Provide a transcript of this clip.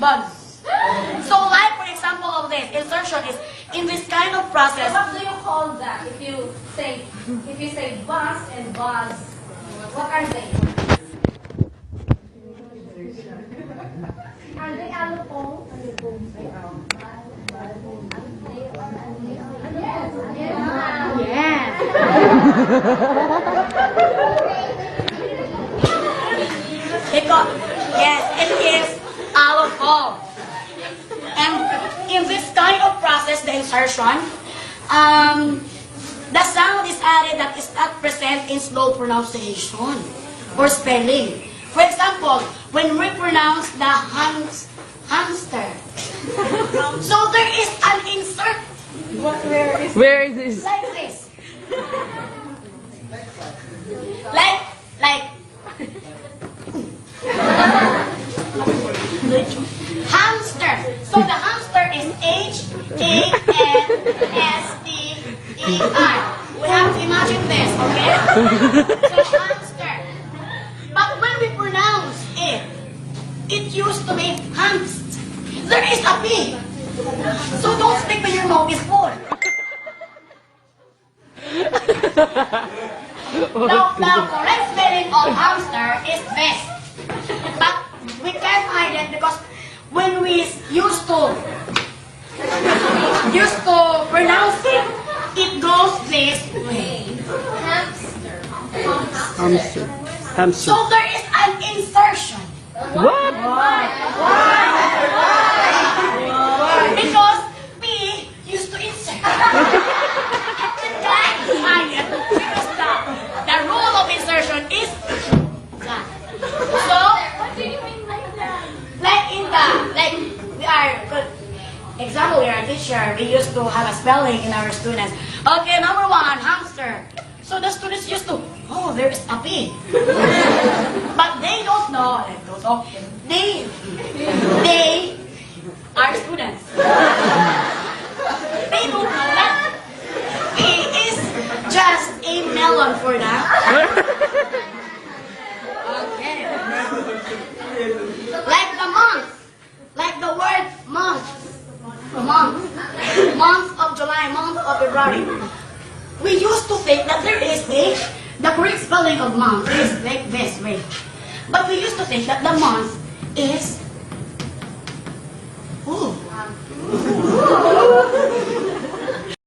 buns. So like for example of this, insertion is in this kind of process. What do you call that? If you say bus and buzz, what are they? Are they allophone? Yes. Because, yes, it is allophone. And in this kind of process, the insertion, the sound is added that is not present in slow pronunciation or spelling. For example, when we pronounce the hamster, so there is an insert Where is this? like this. Like hamster. So the hamster is Hamster. We have to imagine this, okay? So hamster. But when we pronounce it, it used to be hamst. There is a P. So don't speak when your mouth is full. The correct spelling of hamster is this. But we can't hide it because when we used to pronounce it, it goes this way. Hamster. Hamster. Hamster. So there is an insertion. What? Because P used to insert. Because the rule of insertion is that. So, What do you mean like that? like we are, example, we are a teacher, we used to have a spelling in our students. Okay, number one, hamster. So the students used to, oh, there is a P. But they don't know, so they are students. They don't know that P is just a melon for them. Okay. Like the month. Like the word month. Month of July, month of February. We used to think that there is the correct spelling of month is like this way. But we used to think that the month is